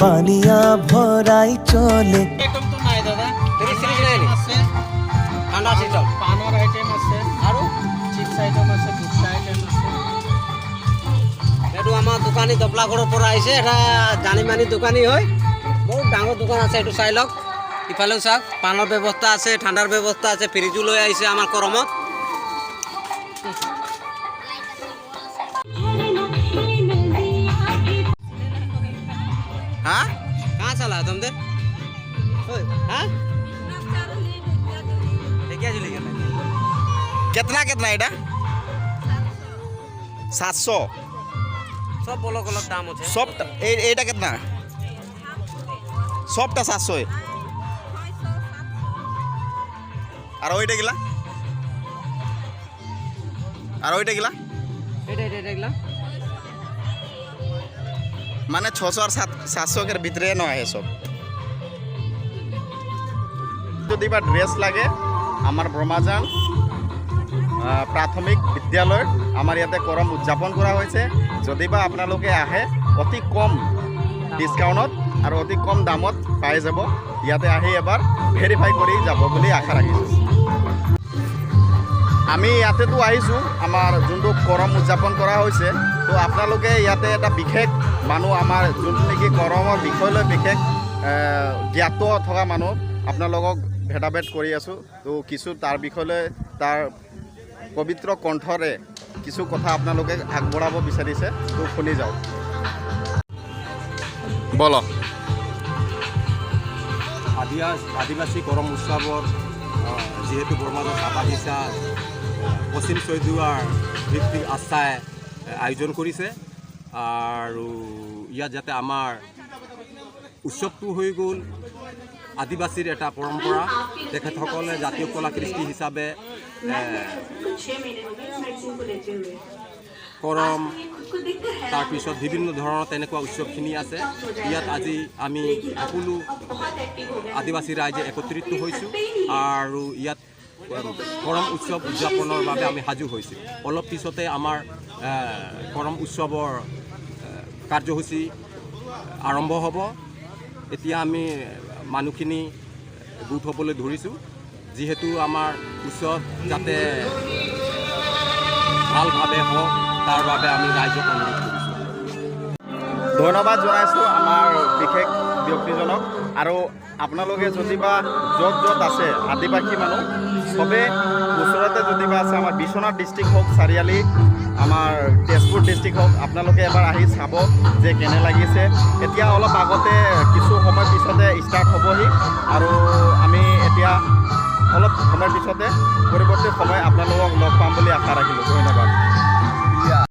পানিয়া ভৰাই চলে। একদম তো নাই দাদা, ঠান্ডা শীতল পানৰ আইটেম আছে আৰু চিপছ আইটেম আছে, ভুট্টা আইটেম আছে। এইটো আমাৰ দোকানী দপলাগড়ৰ পৰা আহিছে, এটা জানি মানি দোকানী হয়, বহুত ডাঙৰ দোকান আছে। এইটো চাই লওক, ইফালেও চাওক, পানৰ ব্যৱস্থা আছে, ঠাণ্ডাৰ ব্যৱস্থা আছে, ফ্ৰিজো লৈ আহিছে আমাৰ গৰমত। हाँ कहाँ चला तुम दे? हाँ? क्या चली गया? कितना कितना एटा 700 सब अलग अलग दाम होते हैं। सब एटा कितना सबटा 700 আর ওইটা গিলা আর ওইটা গিলা এটা গেলাম মানে 600 আর 700 এর ভিতরে নয় সব। যদি বা ড্রেস লাগে আমার ব্রহ্মাজান প্রাথমিক বিদ্যালয় আমার ইয়াতে করম উদযাপন করা হয়েছে। যদি বা আপনালোকে আহে অতি কম ডিসকাউন্টত আর অতি কম দামত পাই যাব। ইয়াতে আহি এবার ভেরিফাই করে যাব বলে আশা রাখিছোঁ। আমি ইয়াতেতো আহিছোঁ, আমাৰ যোনটো কৰম উদযাপন কৰা হৈছে, তো আপোনালোকে ইয়াতে এটা বিশেষ মানুহ, আমাৰ যোনটো নেকি কৰমৰ বিষয় লৈ বিশেষ জ্ঞাত থকা মানুহ আপোনালোকক ভেদাভেদ কৰি আছোঁ। তো কিছু তাৰ বিষয়লৈ তাৰ পবিত্ৰ কণ্ঠৰে কিছু কথা আপোনালোকে আগবঢ়াব বিচাৰিছে, তো শুনি যাওক। বল। আদিবাসী কৰম উৎসৱৰ যেহেতু ব্ৰহ্মজান চাপাহিচা পশ্চিম চৈদুৱাৰ ভিত্তিক আস্থাই আয়োজন কৰিছে। আৰু ইয়াত যাতে আমাৰ উৎসৱটো হৈ গ'ল আদিবাসীৰ এটা পৰম্পৰা, তেখেতসকলে জাতীয় কলা কৃষ্টি হিচাপে কৰম, তাৰপিছত বিভিন্ন ধৰণৰ তেনেকুৱা উৎসৱখিনি আছে। ইয়াত আজি আমি সকলো আদিবাসী ৰাইজে একত্ৰিত হৈছোঁ আৰু ইয়াত কৰম উৎসৱ উদযাপনৰ বাবে আমি সাজু হৈছোঁ। অলপ পিছতে আমাৰ কৰম উৎসৱৰ কাৰ্যসূচী আৰম্ভ হ'ব। এতিয়া আমি মানুহখিনি গোট হ'বলৈ ধৰিছোঁ, যিহেতু আমাৰ উৎসৱ যাতে ভালভাৱে হওক তাৰ বাবে আমি ৰাইজক অনুৰোধ কৰিছোঁ। ধন্যবাদ জনাইছোঁ আমাৰ বিশেষ ব্যক্তিজনক। আৰু আপোনালোকে যদিবা য'ত য'ত আছে আদিবাসী মানুহ চবে ওচৰতে যদিবা আছে, আমাৰ বিশ্বনাথ ডিষ্ট্ৰিক্ট হওক, চাৰিআলি, আমাৰ তেজপুৰ ডিষ্ট্ৰিক্ট হওক, আপোনালোকে এবাৰ আহি চাব যে কেনে লাগিছে। এতিয়া অলপ আগতে কিছু সময় পিছতে ষ্টাৰ্ট হ'বহি আৰু আমি এতিয়া অলপ সময়ৰ পিছতে পৰৱৰ্তী সময়